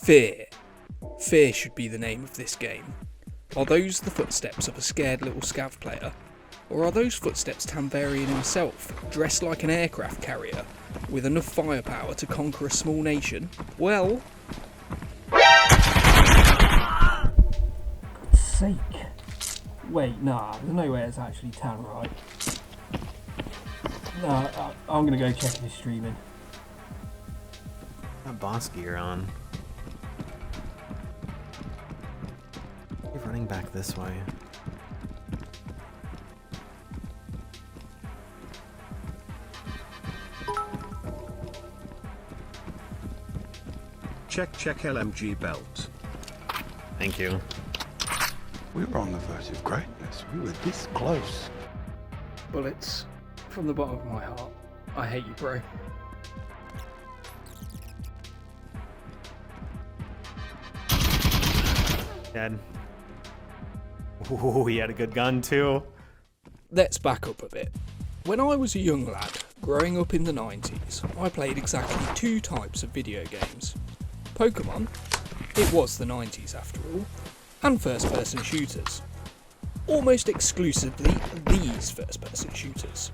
Fear. Fear should be the name of this game. Are those the footsteps of a scared little scav player? Or are those footsteps Tamvarian himself, dressed like an aircraft carrier, with enough firepower to conquer a small nation? Well... God's sake. Wait, nah, there's no way it's actually Tan, right? Nah, I'm gonna go check if he's streaming. Got boss gear on. Keep running back this way. Check LMG belt. Thank you. We were on the verge of greatness. We were this close. Bullets, from the bottom of my heart, I hate you, bro. Dead. Ooh, he had a good gun too. Let's back up a bit. When I was a young lad, growing up in the 90s, I played exactly two types of video games. Pokemon, it was the 90s after all, and first-person shooters. Almost exclusively these first-person shooters.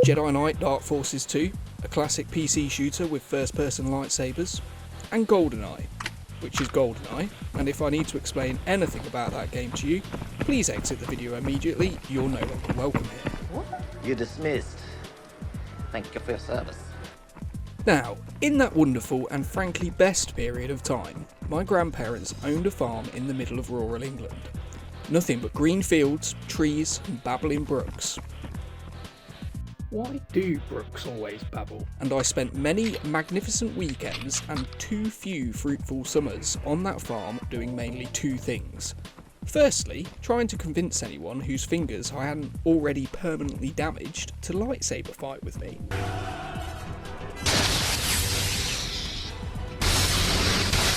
Jedi Knight Dark Forces 2, a classic PC shooter with first-person lightsabers, and GoldenEye, which is GoldenEye, and if I need to explain anything about that game to you, please exit the video immediately, you're no longer welcome here. You're dismissed. Thank you for your service. Now, in that wonderful and frankly best period of time, my grandparents owned a farm in the middle of rural England. Nothing but green fields, trees and babbling brooks. Why do brooks always babble? And I spent many magnificent weekends and too few fruitful summers on that farm doing mainly two things. Firstly, trying to convince anyone whose fingers I hadn't already permanently damaged to lightsaber fight with me.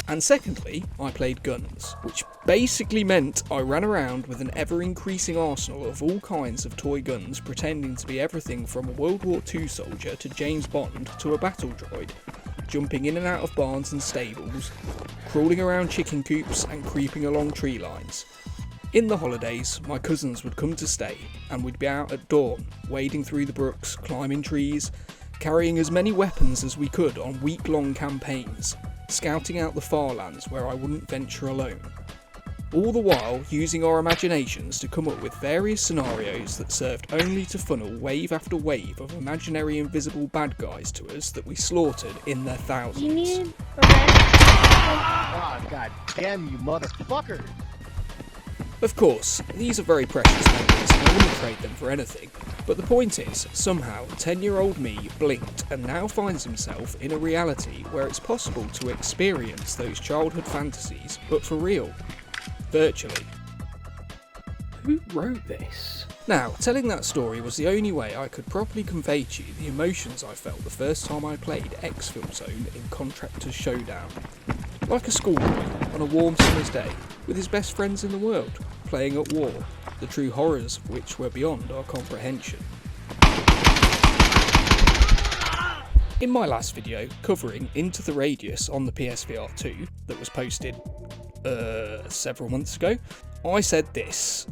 And secondly, I played guns, which basically meant I ran around with an ever-increasing arsenal of all kinds of toy guns, pretending to be everything from a World War II soldier to James Bond to a battle droid, jumping in and out of barns and stables, crawling around chicken coops and creeping along tree lines. In the holidays, my cousins would come to stay, and we'd be out at dawn, wading through the brooks, climbing trees, carrying as many weapons as we could on week-long campaigns, scouting out the far lands where I wouldn't venture alone. All the while using our imaginations to come up with various scenarios that served only to funnel wave after wave of imaginary invisible bad guys to us that we slaughtered in their thousands. You need oh, god damn you motherfucker! Of course, these are very precious memories and I wouldn't trade them for anything, but the point is, somehow 10-year-old me blinked and now finds himself in a reality where it's possible to experience those childhood fantasies, but for real. Virtually. Who wrote this? Now, telling that story was the only way I could properly convey to you the emotions I felt the first time I played Exfil Zone in Contractors Showdown. Like a schoolboy on a warm summer's day, with his best friends in the world, playing at war, the true horrors of which were beyond our comprehension. In my last video, covering Into the Radius on the PSVR 2, that was posted several months ago, I said this,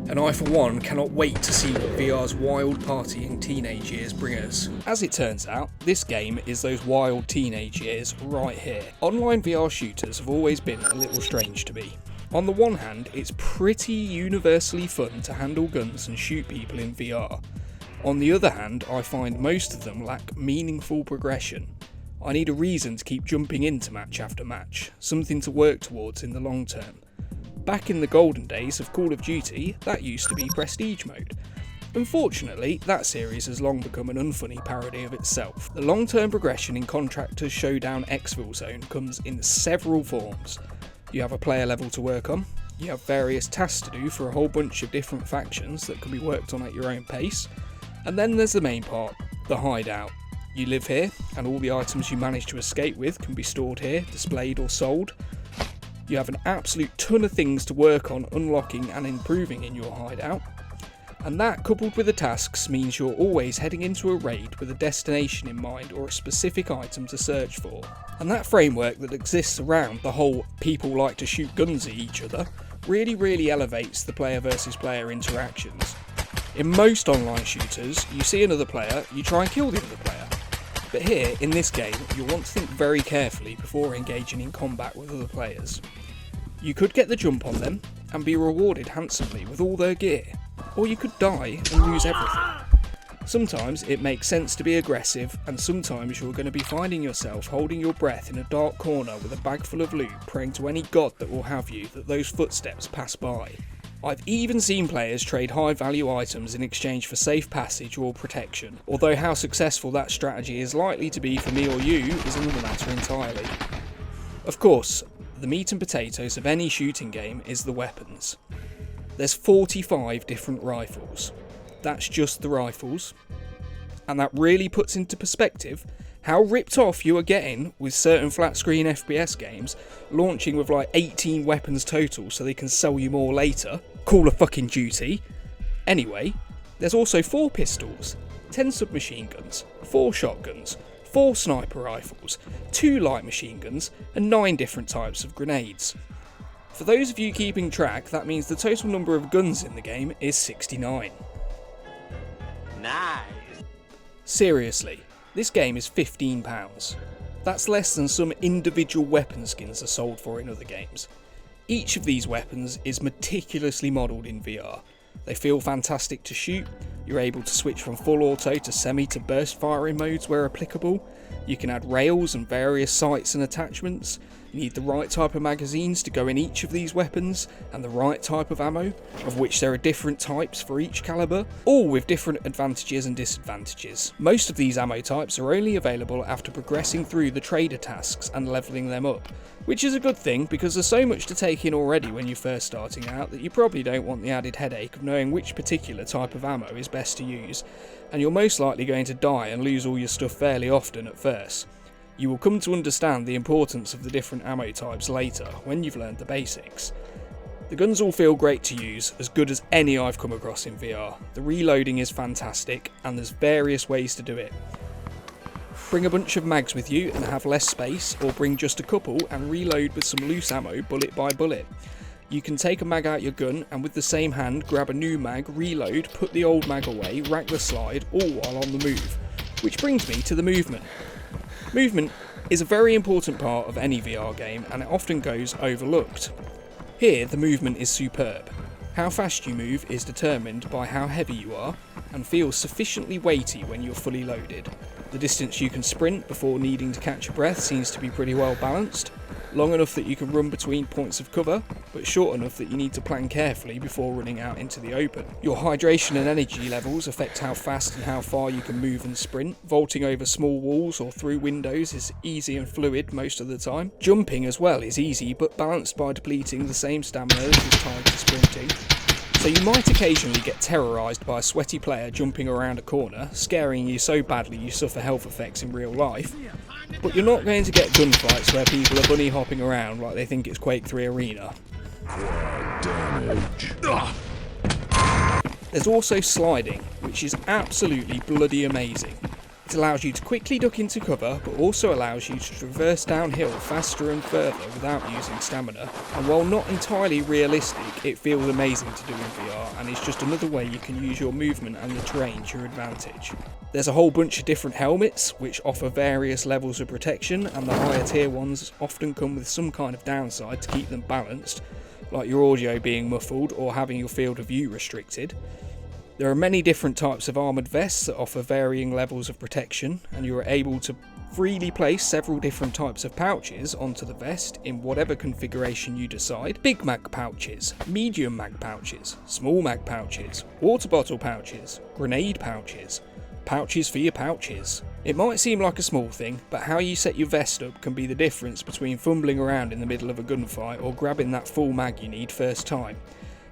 and I for one cannot wait to see what VR's wild partying teenage years bring us. As it turns out, this game is those wild teenage years right here. Online VR shooters have always been a little strange to me. On the one hand, it's pretty universally fun to handle guns and shoot people in VR. On the other hand, I find most of them lack meaningful progression. I need a reason to keep jumping into match after match, something to work towards in the long term. Back in the golden days of Call of Duty, that used to be prestige mode. Unfortunately, that series has long become an unfunny parody of itself. The long-term progression in Contractors Showdown Exfilzone comes in several forms. You have a player level to work on, you have various tasks to do for a whole bunch of different factions that can be worked on at your own pace, and then there's the main part, the hideout. You live here, and all the items you manage to escape with can be stored here, displayed or sold. You have an absolute ton of things to work on unlocking and improving in your hideout. And that, coupled with the tasks, means you're always heading into a raid with a destination in mind or a specific item to search for. And that framework that exists around the whole people like to shoot guns at each other really elevates the player versus player interactions. In most online shooters, you see another player, you try and kill the other player. But here, in this game, you'll want to think very carefully before engaging in combat with other players. You could get the jump on them and be rewarded handsomely with all their gear, or you could die and lose everything. Sometimes it makes sense to be aggressive, and sometimes you're going to be finding yourself holding your breath in a dark corner with a bag full of loot, praying to any god that will have you that those footsteps pass by. I've even seen players trade high value items in exchange for safe passage or protection, although how successful that strategy is likely to be for me or you is another matter entirely. Of course, the meat and potatoes of any shooting game is the weapons. There's 45 different rifles. That's just the rifles. And that really puts into perspective how ripped off you are getting with certain flat screen FPS games launching with like 18 weapons total so they can sell you more later. Call of fucking Duty. Anyway, there's also 4 pistols, 10 submachine guns, 4 shotguns, 4 sniper rifles, 2 light machine guns, and 9 different types of grenades. For those of you keeping track, that means the total number of guns in the game is 69. Nice. Seriously, this game is £15. That's less than some individual weapon skins are sold for in other games. Each of these weapons is meticulously modelled in VR. They feel fantastic to shoot, you're able to switch from full auto to semi to burst firing modes where applicable, you can add rails and various sights and attachments, you need the right type of magazines to go in each of these weapons, and the right type of ammo, of which there are different types for each calibre, all with different advantages and disadvantages. Most of these ammo types are only available after progressing through the trader tasks and levelling them up, which is a good thing because there's so much to take in already when you're first starting out that you probably don't want the added headache of knowing which particular type of ammo is best to use, and you're most likely going to die and lose all your stuff fairly often at first. You will come to understand the importance of the different ammo types later, when you've learned the basics. The guns all feel great to use, as good as any I've come across in VR. The reloading is fantastic, and there's various ways to do it. Bring a bunch of mags with you and have less space, or bring just a couple and reload with some loose ammo bullet by bullet. You can take a mag out your gun and with the same hand grab a new mag, reload, put the old mag away, rack the slide, all while on the move. Which brings me to the movement. Movement is a very important part of any VR game and it often goes overlooked. Here the movement is superb. How fast you move is determined by how heavy you are and feels sufficiently weighty when you're fully loaded. The distance you can sprint before needing to catch your breath seems to be pretty well balanced. Long enough that you can run between points of cover, but short enough that you need to plan carefully before running out into the open. Your hydration and energy levels affect how fast and how far you can move and sprint. Vaulting over small walls or through windows is easy and fluid most of the time. Jumping as well is easy, but balanced by depleting the same stamina as is tied to sprinting. So you might occasionally get terrorised by a sweaty player jumping around a corner, scaring you so badly you suffer health effects in real life. But you're not going to get gunfights where people are bunny hopping around like they think it's Quake 3 Arena. There's also sliding, which is absolutely bloody amazing. It allows you to quickly duck into cover, but also allows you to traverse downhill faster and further without using stamina. And while not entirely realistic, it feels amazing to do in VR, and it's just another way you can use your movement and the terrain to your advantage. There's a whole bunch of different helmets, which offer various levels of protection, and the higher tier ones often come with some kind of downside to keep them balanced, like your audio being muffled or having your field of view restricted. There are many different types of armoured vests that offer varying levels of protection, and you are able to freely place several different types of pouches onto the vest in whatever configuration you decide. Big mag pouches, medium mag pouches, small mag pouches, water bottle pouches, grenade pouches, pouches for your pouches. It might seem like a small thing, but how you set your vest up can be the difference between fumbling around in the middle of a gunfight or grabbing that full mag you need first time.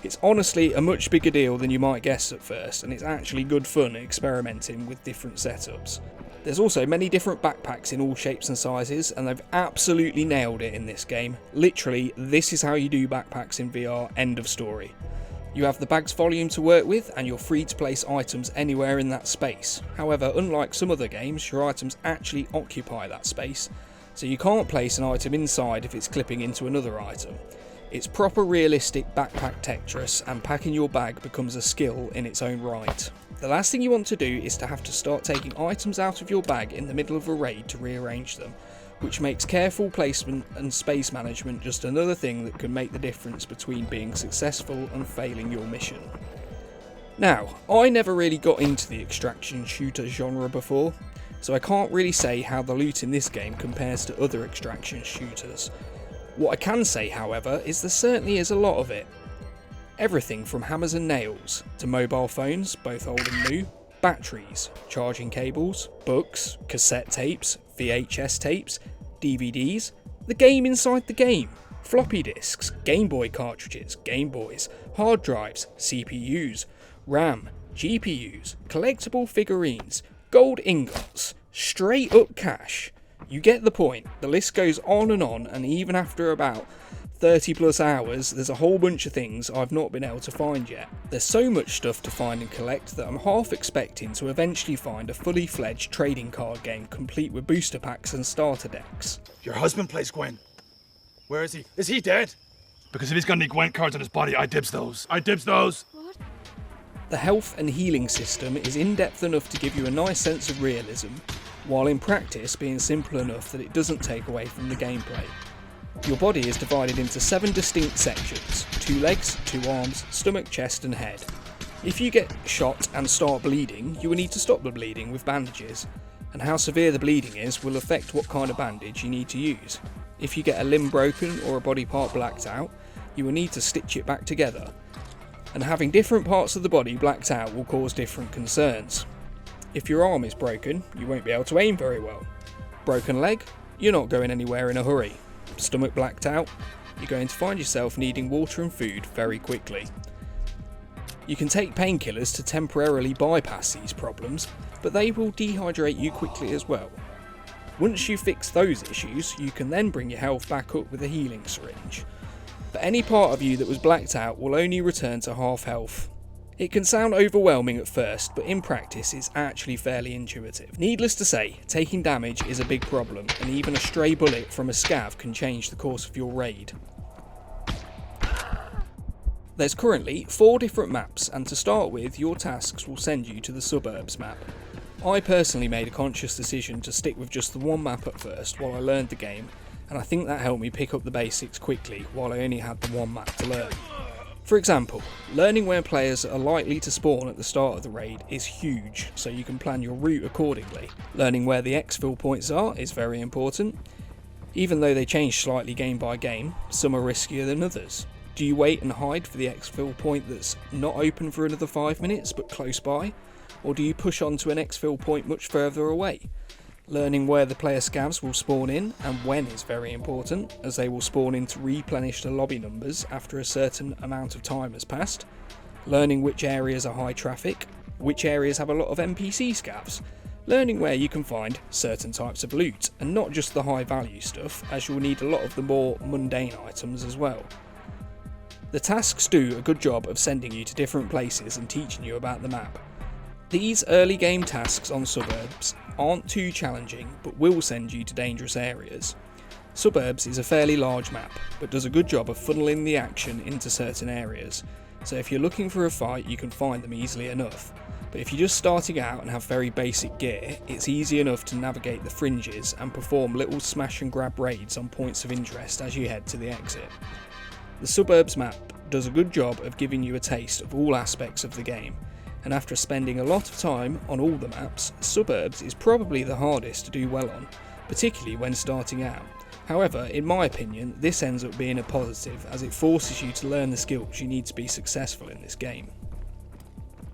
It's honestly a much bigger deal than you might guess at first, and it's actually good fun experimenting with different setups. There's also many different backpacks in all shapes and sizes, and they've absolutely nailed it in this game. Literally, this is how you do backpacks in VR, end of story. You have the bag's volume to work with, and you're free to place items anywhere in that space. However, unlike some other games, your items actually occupy that space, so you can't place an item inside if it's clipping into another item. It's proper realistic backpack Tetris, and packing your bag becomes a skill in its own right. The last thing you want to do is to have to start taking items out of your bag in the middle of a raid to rearrange them, which makes careful placement and space management just another thing that can make the difference between being successful and failing your mission. Now, I never really got into the extraction shooter genre before, so I can't really say how the loot in this game compares to other extraction shooters. What I can say, however, is there certainly is a lot of it. Everything from hammers and nails, to mobile phones, both old and new, batteries, charging cables, books, cassette tapes, VHS tapes, DVDs, the game inside the game, floppy disks, Game Boy cartridges, Game Boys, hard drives, CPUs, RAM, GPUs, collectible figurines, gold ingots, straight up cash. You get the point. The list goes on, and even after about 30 plus hours, there's a whole bunch of things I've not been able to find yet. There's so much stuff to find and collect that I'm half expecting to eventually find a fully fledged trading card game complete with booster packs and starter decks. Your husband plays Gwen. Where is he? Is he dead? Because if he's got any Gwen cards on his body, I dibs those. I dibs those. The health and healing system is in-depth enough to give you a nice sense of realism, while in practice being simple enough that it doesn't take away from the gameplay. Your body is divided into 7 distinct sections: 2 legs, 2 arms, stomach, chest and head. If you get shot and start bleeding, you will need to stop the bleeding with bandages, and how severe the bleeding is will affect what kind of bandage you need to use. If you get a limb broken or a body part blacked out, you will need to stitch it back together, and having different parts of the body blacked out will cause different concerns. If your arm is broken, you won't be able to aim very well. Broken leg, you're not going anywhere in a hurry. Stomach blacked out, you're going to find yourself needing water and food very quickly. You can take painkillers to temporarily bypass these problems, but they will dehydrate you quickly as well. Once you fix those issues, you can then bring your health back up with a healing syringe. But any part of you that was blacked out will only return to half health. It can sound overwhelming at first, but in practice it's actually fairly intuitive. Needless to say, taking damage is a big problem, and even a stray bullet from a scav can change the course of your raid. There's currently 4 different maps, and to start with, your tasks will send you to the Suburbs Map. I personally made a conscious decision to stick with just the one map at first while I learned the game, and I think that helped me pick up the basics quickly while I only had the one map to learn. For example, learning where players are likely to spawn at the start of the raid is huge, so you can plan your route accordingly. Learning where the exfil points are is very important. Even though they change slightly game by game, some are riskier than others. Do you wait and hide for the exfil point that's not open for another 5 minutes but close by? Or do you push on to an exfil point much further away? Learning where the player scavs will spawn in and when is very important, as they will spawn in to replenish the lobby numbers after a certain amount of time has passed. Learning which areas are high traffic, which areas have a lot of NPC scavs. Learning where you can find certain types of loot, and not just the high value stuff, as you'll need a lot of the more mundane items as well. The tasks do a good job of sending you to different places and teaching you about the map. These early game tasks on Suburbs aren't too challenging, but will send you to dangerous areas. Suburbs is a fairly large map, but does a good job of funneling the action into certain areas, so if you're looking for a fight you can find them easily enough. But if you're just starting out and have very basic gear, it's easy enough to navigate the fringes and perform little smash and grab raids on points of interest as you head to the exit. The Suburbs map does a good job of giving you a taste of all aspects of the game, and after spending a lot of time on all the maps, Suburbs is probably the hardest to do well on, particularly when starting out. However, in my opinion, this ends up being a positive, as it forces you to learn the skills you need to be successful in this game.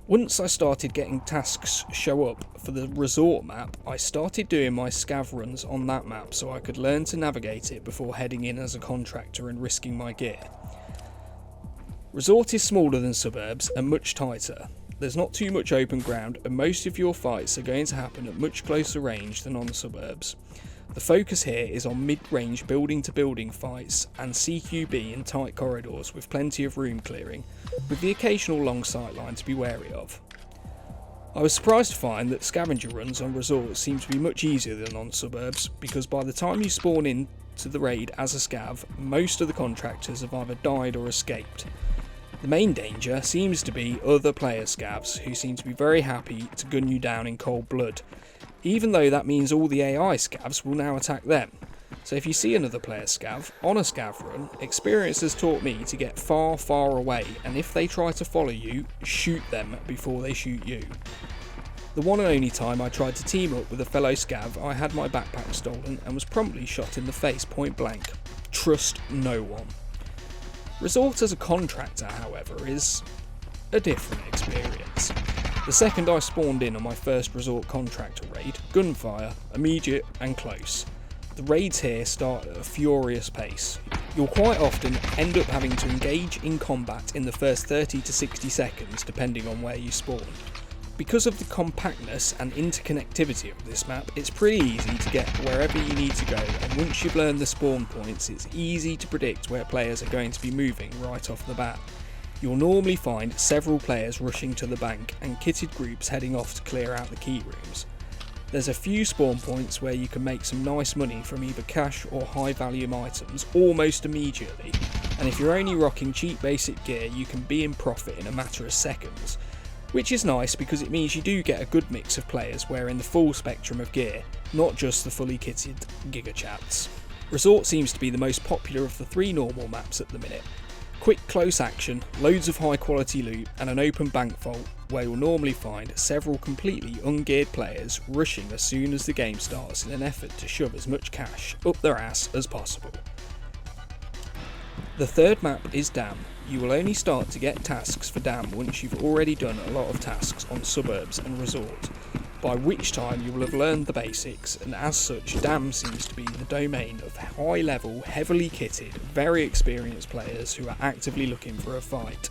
Once I started getting tasks show up for the resort map, I started doing my scav runs on that map so I could learn to navigate it before heading in as a contractor and risking my gear. Resort is smaller than Suburbs and much tighter. There's not too much open ground, and most of your fights are going to happen at much closer range than on the Suburbs. The focus here is on mid-range building-to-building fights and CQB in tight corridors with plenty of room clearing, with the occasional long sightline to be wary of. I was surprised to find that scavenger runs on resorts seem to be much easier than on suburbs, because by the time you spawn in to the raid as a scav, most of the contractors have either died or escaped. The main danger seems to be other player scavs, who seem to be very happy to gun you down in cold blood, even though that means all the AI scavs will now attack them. So if you see another player scav on a scav run, experience has taught me to get far, far away, and if they try to follow you, shoot them before they shoot you. The one and only time I tried to team up with a fellow scav, I had my backpack stolen and was promptly shot in the face point blank. Trust no one. Resort as a contractor, however, is a different experience. The second I spawned in on my first resort contractor raid, gunfire, immediate and close. The raids here start at a furious pace. You'll quite often end up having to engage in combat in the first 30 to 60 seconds depending on where you spawn. Because of the compactness and interconnectivity of this map, it's pretty easy to get wherever you need to go, and once you've learned the spawn points, it's easy to predict where players are going to be moving right off the bat. You'll normally find several players rushing to the bank and kitted groups heading off to clear out the key rooms. There's a few spawn points where you can make some nice money from either cash or high volume items almost immediately, and if you're only rocking cheap basic gear, you can be in profit in a matter of seconds. Which is nice because it means you do get a good mix of players wearing the full spectrum of gear, not just the fully kitted Giga Chats. Resort seems to be the most popular of the three normal maps at the minute. Quick close action, loads of high quality loot and an open bank vault where you'll normally find several completely ungeared players rushing as soon as the game starts in an effort to shove as much cash up their ass as possible. The third map is Dam. You will only start to get tasks for Dam once you've already done a lot of tasks on Suburbs and Resort, by which time you will have learned the basics, and as such Dam seems to be the domain of high level, heavily kitted, very experienced players who are actively looking for a fight.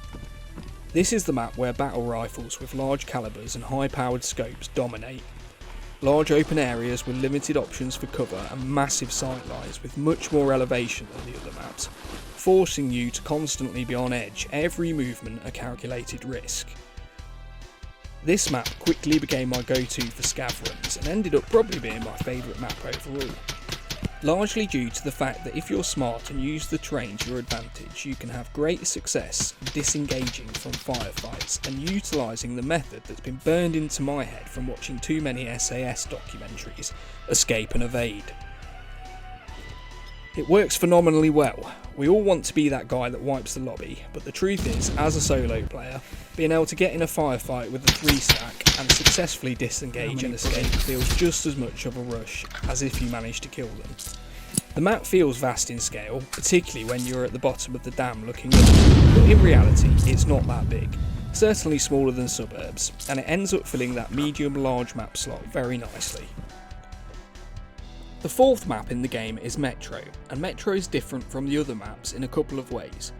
This is the map where battle rifles with large calibers and high powered scopes dominate. Large open areas with limited options for cover and massive sightlines with much more elevation than the other maps, forcing you to constantly be on edge, every movement a calculated risk. This map quickly became my go-to for scav runs and ended up probably being my favourite map overall. Largely due to the fact that if you're smart and use the terrain to your advantage, you can have great success disengaging from firefights and utilising the method that's been burned into my head from watching too many SAS documentaries, escape and evade. It works phenomenally well. We all want to be that guy that wipes the lobby, but the truth is, as a solo player, being able to get in a firefight with a 3-stack and successfully disengage and escape feels just as much of a rush as if you manage to kill them. The map feels vast in scale, particularly when you're at the bottom of the dam looking up, but in reality it's not that big, certainly smaller than Suburbs, and it ends up filling that medium-large map slot very nicely. The fourth map in the game is Metro, and Metro is different from the other maps in a couple of ways.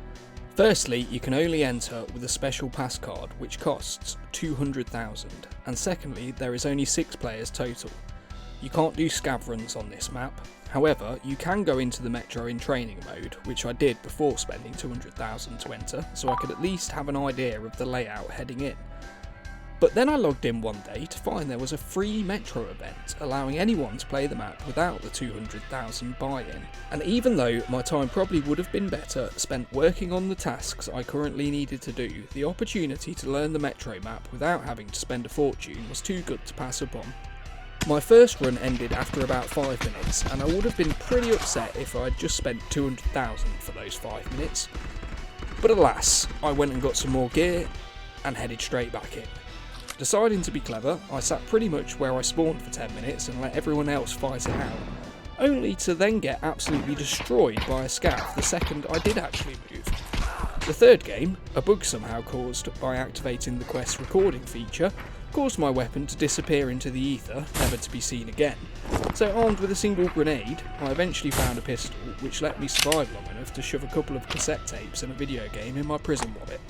Firstly, you can only enter with a special pass card which costs 200,000, and secondly, there is only 6 players total. You can't do scav runs on this map, however you can go into the Metro in training mode, which I did before spending 200,000 to enter, so I could at least have an idea of the layout heading in. But then I logged in one day to find there was a free Metro event allowing anyone to play the map without the 200,000 buy-in. And even though my time probably would have been better spent working on the tasks I currently needed to do, the opportunity to learn the Metro map without having to spend a fortune was too good to pass up on. My first run ended after about 5 minutes, and I would have been pretty upset if I had just spent 200,000 for those 5 minutes. But alas, I went and got some more gear and headed straight back in. Deciding to be clever, I sat pretty much where I spawned for 10 minutes and let everyone else fight it out, only to then get absolutely destroyed by a scav the second I did actually move. The third game, a bug somehow caused by activating the quest's recording feature, caused my weapon to disappear into the ether, never to be seen again. So armed with a single grenade, I eventually found a pistol which let me survive long enough to shove a couple of cassette tapes and a video game in my prison wallet.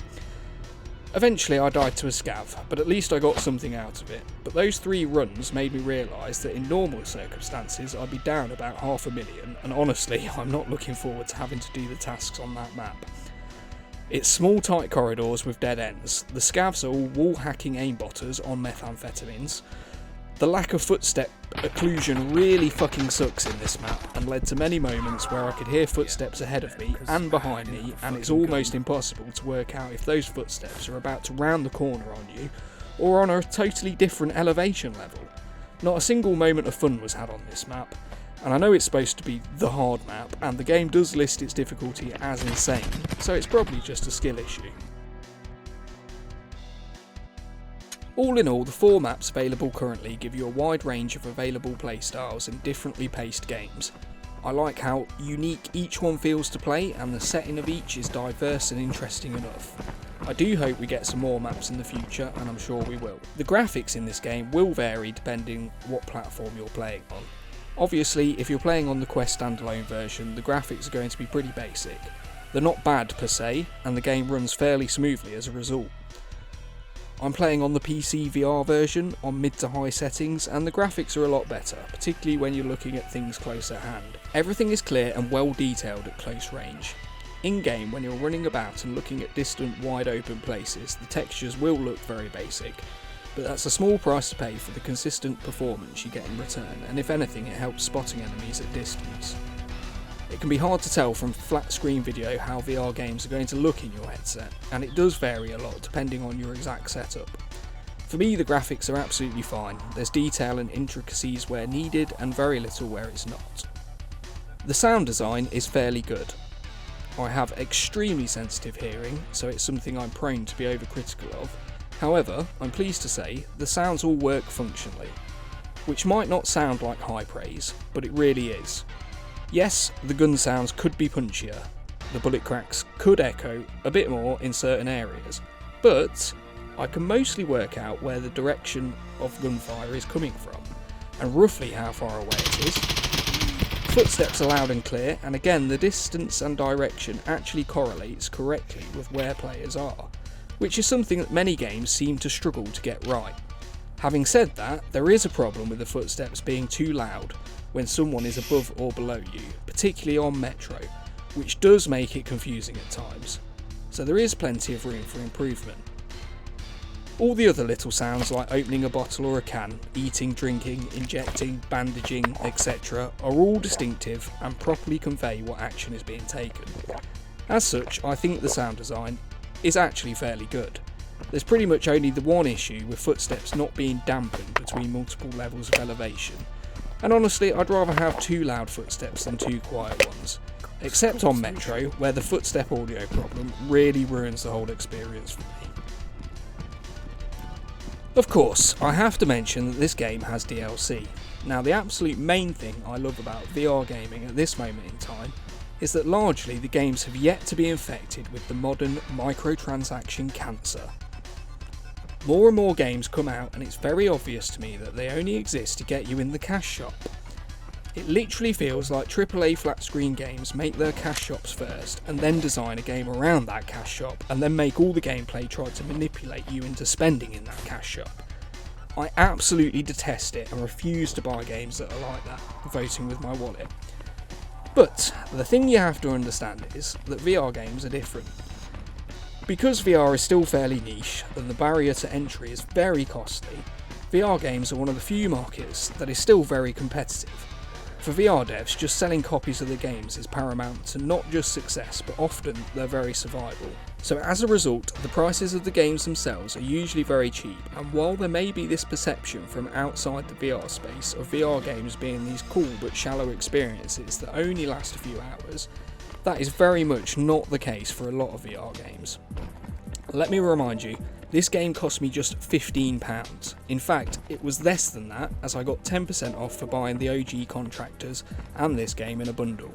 Eventually I died to a scav, but at least I got something out of it. But those 3 runs made me realise that in normal circumstances I'd be down about 500,000, and honestly I'm not looking forward to having to do the tasks on that map. It's small tight corridors with dead ends, the scavs are all wall hacking aimbotters on methamphetamines. The lack of footstep occlusion really fucking sucks in this map and led to many moments where I could hear footsteps ahead of me and behind me, and it's almost impossible to work out if those footsteps are about to round the corner on you or on a totally different elevation level. Not a single moment of fun was had on this map, and I know it's supposed to be the hard map and the game does list its difficulty as insane, so it's probably just a skill issue. All in all, the 4 maps available currently give you a wide range of available playstyles in differently paced games. I like how unique each one feels to play, and the setting of each is diverse and interesting enough. I do hope we get some more maps in the future, and I'm sure we will. The graphics in this game will vary depending what platform you're playing on. Obviously, if you're playing on the Quest standalone version, the graphics are going to be pretty basic. They're not bad per se, and the game runs fairly smoothly as a result. I'm playing on the PC VR version on mid to high settings, and the graphics are a lot better, particularly when you're looking at things close at hand. Everything is clear and well detailed at close range. In-game, when you're running about and looking at distant, wide open places, the textures will look very basic, but that's a small price to pay for the consistent performance you get in return, and if anything it helps spotting enemies at distance. It can be hard to tell from flat screen video how VR games are going to look in your headset, and it does vary a lot depending on your exact setup. For me, the graphics are absolutely fine. There's detail and intricacies where needed and very little where it's not. The sound design is fairly good. I have extremely sensitive hearing, so it's something I'm prone to be overcritical of. However, I'm pleased to say the sounds all work functionally, which might not sound like high praise, but it really is. Yes, the gun sounds could be punchier, the bullet cracks could echo a bit more in certain areas, but I can mostly work out where the direction of gunfire is coming from, and roughly how far away it is. Footsteps are loud and clear, and again the distance and direction actually correlates correctly with where players are, which is something that many games seem to struggle to get right. Having said that, there is a problem with the footsteps being too loud when someone is above or below you, particularly on Metro, which does make it confusing at times, so there is plenty of room for improvement. All the other little sounds like opening a bottle or a can, eating, drinking, injecting, bandaging, etc. are all distinctive and properly convey what action is being taken. As such, I think the sound design is actually fairly good. There's pretty much only the one issue with footsteps not being dampened between multiple levels of elevation, and honestly I'd rather have 2 loud footsteps than 2 quiet ones, except on Metro where the footstep audio problem really ruins the whole experience for me. Of course, I have to mention that this game has DLC. Now the absolute main thing I love about VR gaming at this moment in time is that largely the games have yet to be infected with the modern microtransaction cancer. More and more games come out and it's very obvious to me that they only exist to get you in the cash shop. It literally feels like AAA flat screen games make their cash shops first and then design a game around that cash shop and then make all the gameplay try to manipulate you into spending in that cash shop. I absolutely detest it and refuse to buy games that are like that, voting with my wallet. But the thing you have to understand is that VR games are different. Because VR is still fairly niche and the barrier to entry is very costly, VR games are one of the few markets that is still very competitive. For VR devs, just selling copies of the games is paramount to not just success, but often their very survival. So as a result, the prices of the games themselves are usually very cheap, and while there may be this perception from outside the VR space of VR games being these cool but shallow experiences that only last a few hours, that is very much not the case for a lot of VR games. Let me remind you, this game cost me just £15. In fact, it was less than that as I got 10% off for buying the OG Contractors and this game in a bundle.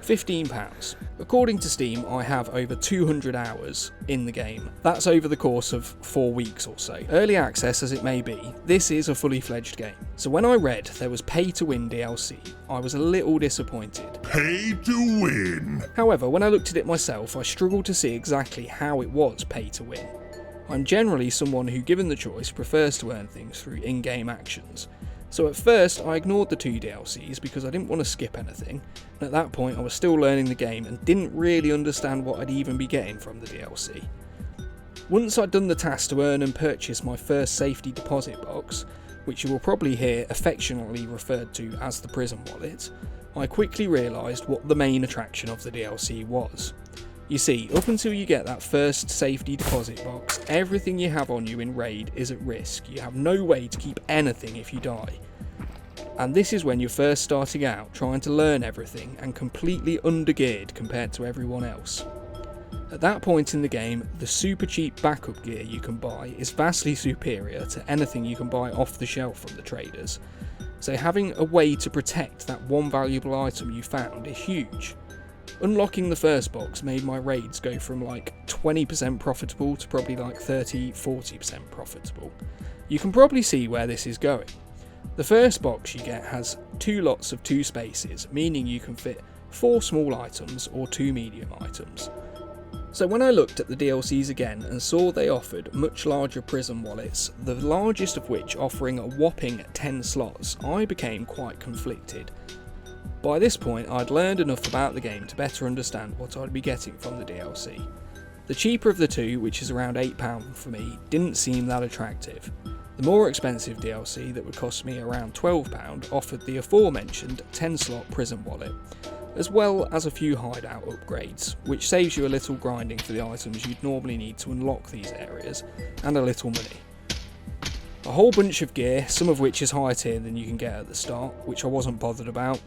£15. According to Steam, I have over 200 hours in the game. That's over the course of 4 weeks or so. Early access as it may be, this is a fully fledged game. So when I read there was pay to win DLC, I was a little disappointed. Pay to win! However, when I looked at it myself, I struggled to see exactly how it was pay to win. I'm generally someone who, given the choice, prefers to earn things through in-game actions. So at first I ignored the 2 DLCs because I didn't want to skip anything, and at that point I was still learning the game and didn't really understand what I'd even be getting from the DLC. Once I'd done the task to earn and purchase my first safety deposit box, which you will probably hear affectionately referred to as the prison wallet, I quickly realised what the main attraction of the DLC was. You see, up until you get that first safety deposit box, everything you have on you in Raid is at risk. You have no way to keep anything if you die. And this is when you're first starting out, trying to learn everything and completely undergeared compared to everyone else. At that point in the game, the super cheap backup gear you can buy is vastly superior to anything you can buy off the shelf from the traders, so having a way to protect that one valuable item you found is huge. Unlocking the first box made my raids go from like 20% profitable to probably like 30-40% profitable. You can probably see where this is going. The first box you get has 2 lots of 2 spaces, meaning you can fit 4 small items or 2 medium items. So when I looked at the DLCs again and saw they offered much larger prison wallets, the largest of which offering a whopping 10 slots, I became quite conflicted. By this point I'd learned enough about the game to better understand what I'd be getting from the DLC. The cheaper of the 2, which is around £8 for me, didn't seem that attractive. The more expensive DLC that would cost me around £12 offered the aforementioned 10 slot prison wallet, as well as a few hideout upgrades, which saves you a little grinding for the items you'd normally need to unlock these areas, and a little money. A whole bunch of gear, some of which is higher tier than you can get at the start, which I wasn't bothered about,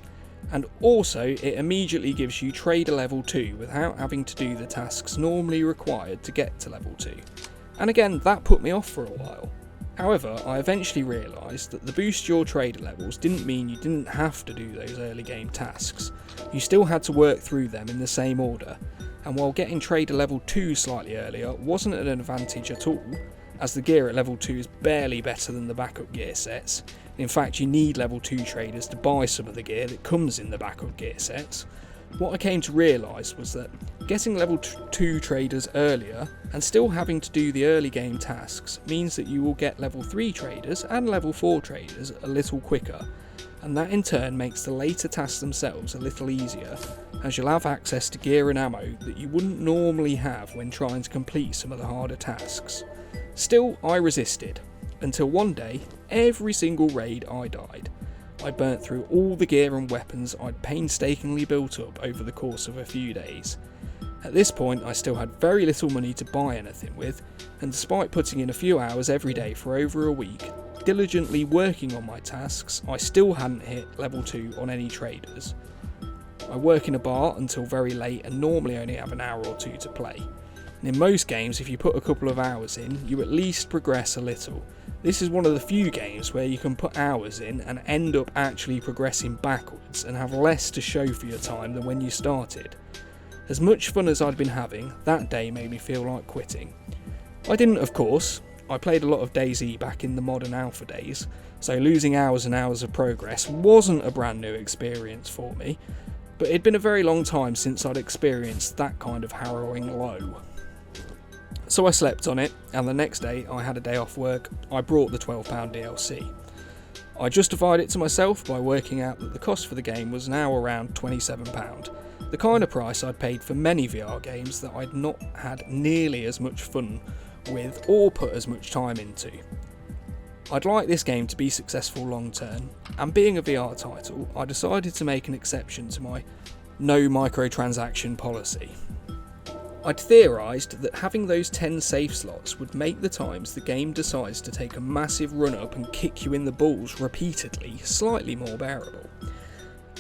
and also it immediately gives you trader level 2 without having to do the tasks normally required to get to level 2, and again that put me off for a while. However, I eventually realised that the boost your trader levels didn't mean you didn't have to do those early game tasks. You still had to work through them in the same order, and while getting trader level 2 slightly earlier wasn't an advantage at all, as the gear at level 2 is barely better than the backup gear sets. In fact, you need level 2 traders to buy some of the gear that comes in the backup gear sets. What I came to realise was that getting level 2 traders earlier and still having to do the early game tasks means that you will get level 3 traders and level 4 traders a little quicker, and that in turn makes the later tasks themselves a little easier, as you'll have access to gear and ammo that you wouldn't normally have when trying to complete some of the harder tasks. Still, I resisted, until one day, every single raid I died. I burnt through all the gear and weapons I'd painstakingly built up over the course of a few days. At this point I still had very little money to buy anything with, and despite putting in a few hours every day for over a week, diligently working on my tasks, I still hadn't hit level 2 on any traders. I work in a bar until very late and normally only have an hour or 2 to play. And in most games, if you put a couple of hours in, you at least progress a little. This is one of the few games where you can put hours in and end up actually progressing backwards and have less to show for your time than when you started. As much fun as I'd been having, that day made me feel like quitting. I didn't, of course. I played a lot of DayZ back in the modern alpha days, so losing hours and hours of progress wasn't a brand new experience for me, but it'd been a very long time since I'd experienced that kind of harrowing low. So I slept on it, and the next day I had a day off work. I brought the £12 DLC. I justified it to myself by working out that the cost for the game was now around £27, the kind of price I'd paid for many VR games that I'd not had nearly as much fun with or put as much time into. I'd like this game to be successful long term, and being a VR title, I decided to make an exception to my no microtransaction policy. I'd theorised that having those 10 safe slots would make the times the game decides to take a massive run up and kick you in the balls repeatedly slightly more bearable.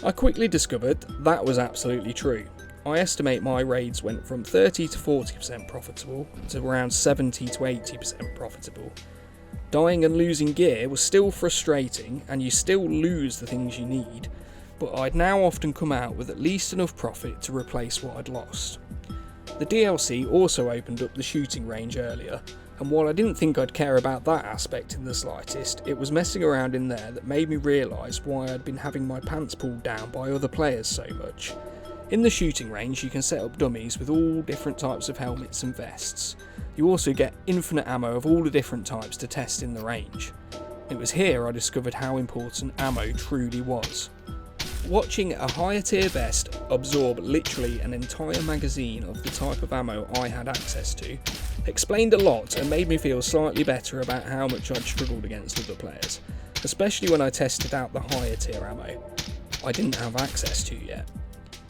I quickly discovered that was absolutely true. I estimate my raids went from 30 to 40% profitable to around 70 to 80% profitable. Dying and losing gear was still frustrating, and you still lose the things you need, but I'd now often come out with at least enough profit to replace what I'd lost. The DLC also opened up the shooting range earlier, and while I didn't think I'd care about that aspect in the slightest, it was messing around in there that made me realise why I'd been having my pants pulled down by other players so much. In the shooting range you can set up dummies with all different types of helmets and vests. You also get infinite ammo of all the different types to test in the range. It was here I discovered how important ammo truly was. Watching a higher tier vest absorb literally an entire magazine of the type of ammo I had access to explained a lot and made me feel slightly better about how much I'd struggled against other players, especially when I tested out the higher tier ammo I didn't have access to yet.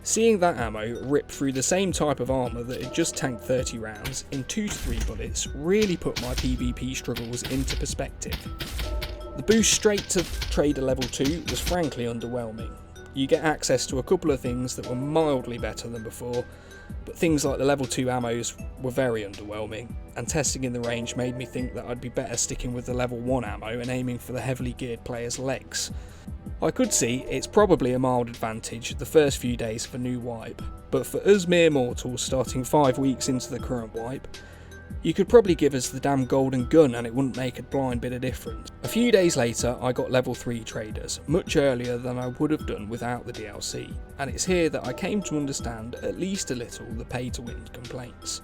Seeing that ammo rip through the same type of armour that had just tanked 30 rounds in 2 to 3 bullets really put my PvP struggles into perspective. The boost straight to Trader level 2 was frankly underwhelming. You get access to a couple of things that were mildly better than before, but things like the level 2 ammos were very underwhelming, and testing in the range made me think that I'd be better sticking with the level 1 ammo and aiming for the heavily geared player's legs. I could see it's probably a mild advantage the first few days of a new wipe, but for us mere mortals starting 5 weeks into the current wipe, you could probably give us the damn golden gun and it wouldn't make a blind bit of difference. A few days later I got level 3 traders, much earlier than I would have done without the DLC, and it's here that I came to understand at least a little the pay to win complaints.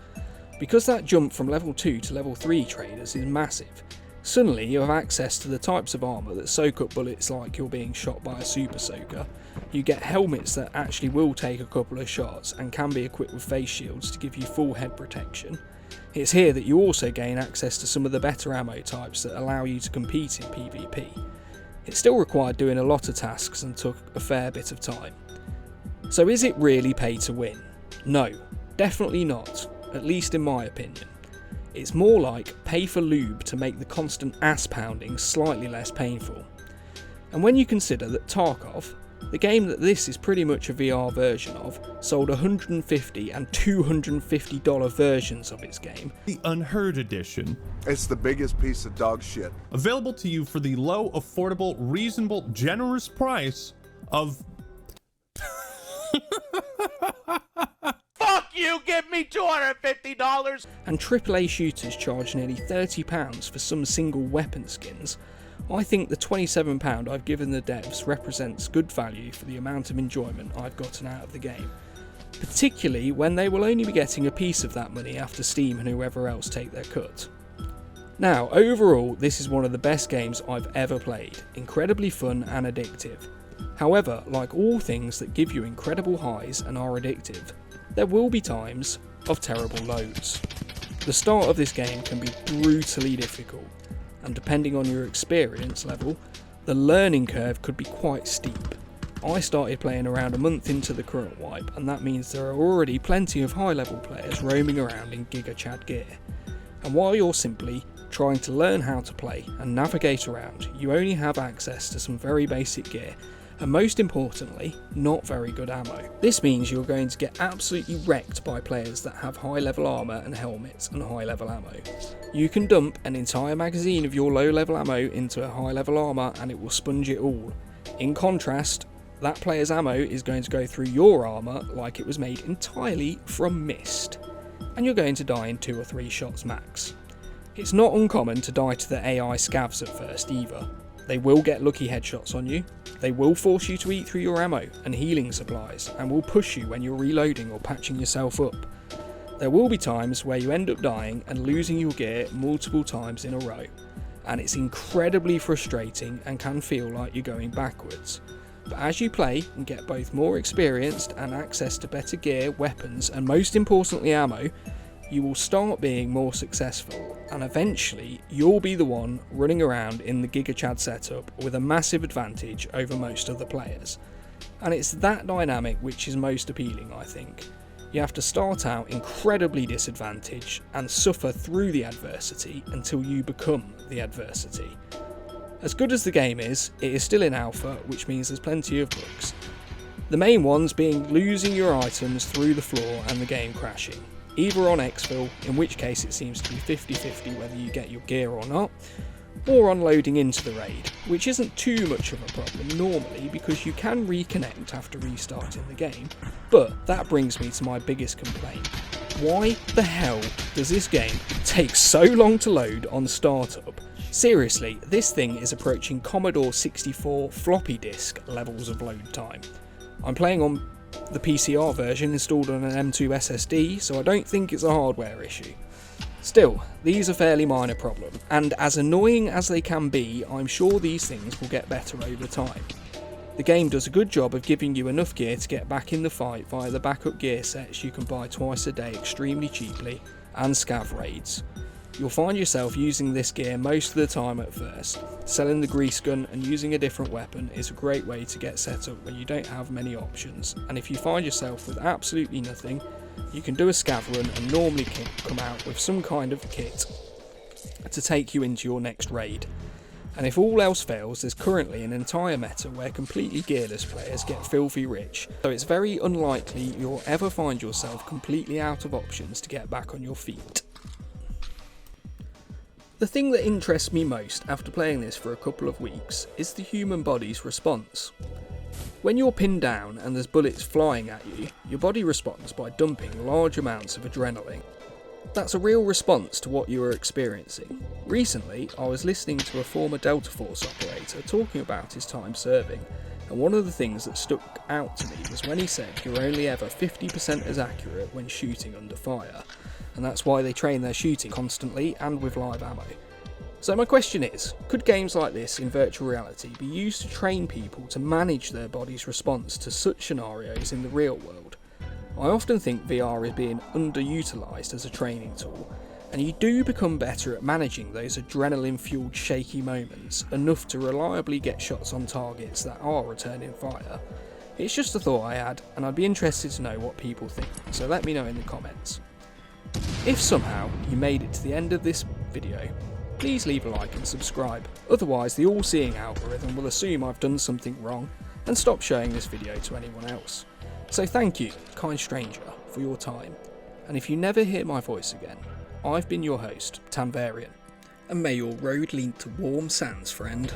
Because that jump from level 2 to level 3 traders is massive, suddenly you have access to the types of armour that soak up bullets like you're being shot by a super soaker. You get helmets that actually will take a couple of shots and can be equipped with face shields to give you full head protection. It's here that you also gain access to some of the better ammo types that allow you to compete in PvP. It still required doing a lot of tasks and took a fair bit of time. So is it really pay to win? No, definitely not, at least in my opinion. It's more like pay for lube to make the constant ass pounding slightly less painful. And when you consider that Tarkov, the game that this is pretty much a VR version of, sold $150 and $250 versions of its game. The Unheard Edition. It's the biggest piece of dog shit. Available to you for the low, affordable, reasonable, generous price of... Fuck you! Give me $250! And AAA shooters charge nearly £30 for some single weapon skins. I think the £27 I've given the devs represents good value for the amount of enjoyment I've gotten out of the game, particularly when they will only be getting a piece of that money after Steam and whoever else take their cut. Now, overall, this is one of the best games I've ever played, incredibly fun and addictive. However, like all things that give you incredible highs and are addictive, there will be times of terrible lows. The start of this game can be brutally difficult, and depending on your experience level, the learning curve could be quite steep. I started playing around a month into the current wipe, and that means there are already plenty of high level players roaming around in Giga Chad gear. And while you're simply trying to learn how to play and navigate around, you only have access to some very basic gear, and most importantly, not very good ammo. This means you're going to get absolutely wrecked by players that have high level armour and helmets and high level ammo. You can dump an entire magazine of your low level ammo into a high level armour and it will sponge it all. In contrast, that player's ammo is going to go through your armour like it was made entirely from mist, and you're going to die in 2 or 3 shots max. It's not uncommon to die to the AI scavs at first either. They will get lucky headshots on you, they will force you to eat through your ammo and healing supplies, and will push you when you're reloading or patching yourself up. There will be times where you end up dying and losing your gear multiple times in a row, and it's incredibly frustrating and can feel like you're going backwards. But as you play and get both more experienced and access to better gear, weapons, and most importantly ammo, you will start being more successful, and eventually you'll be the one running around in the Giga Chad setup with a massive advantage over most other players. And it's that dynamic which is most appealing, I think. You have to start out incredibly disadvantaged and suffer through the adversity until you become the adversity. As good as the game is, it is still in alpha, which means there's plenty of bugs. The main ones being losing your items through the floor and the game crashing. Either on Exfil, in which case it seems to be 50-50 whether you get your gear or not, or on loading into the raid, which isn't too much of a problem normally because you can reconnect after restarting the game, but that brings me to my biggest complaint. Why the hell does this game take so long to load on startup? Seriously, this thing is approaching Commodore 64 floppy disk levels of load time. I'm playing on the PCR version installed on an M2 SSD, so I don't think it's a hardware issue. Still, these are fairly minor problems, and as annoying as they can be, I'm sure these things will get better over time. The game does a good job of giving you enough gear to get back in the fight via the backup gear sets you can buy twice a day extremely cheaply, and scav raids. You'll find yourself using this gear most of the time at first. Selling the grease gun and using a different weapon is a great way to get set up when you don't have many options, and if you find yourself with absolutely nothing, you can do a scav run and normally come out with some kind of kit to take you into your next raid. And if all else fails, there's currently an entire meta where completely gearless players get filthy rich, so it's very unlikely you'll ever find yourself completely out of options to get back on your feet. The thing that interests me most after playing this for a couple of weeks is the human body's response. When you're pinned down and there's bullets flying at you, your body responds by dumping large amounts of adrenaline. That's a real response to what you are experiencing. Recently, I was listening to a former Delta Force operator talking about his time serving, and one of the things that stuck out to me was when he said you're only ever 50% as accurate when shooting under fire, and that's why they train their shooting constantly and with live ammo. So my question is, could games like this in virtual reality be used to train people to manage their body's response to such scenarios in the real world? I often think VR is being underutilised as a training tool, and you do become better at managing those adrenaline-fueled shaky moments, enough to reliably get shots on targets that are returning fire. It's just a thought I had, and I'd be interested to know what people think, so let me know in the comments. If somehow you made it to the end of this video, please leave a like and subscribe, otherwise the all-seeing algorithm will assume I've done something wrong and stop showing this video to anyone else. So thank you, kind stranger, for your time, and if you never hear my voice again, I've been your host, Tanvarian, and may your road lead to warm sands, friend.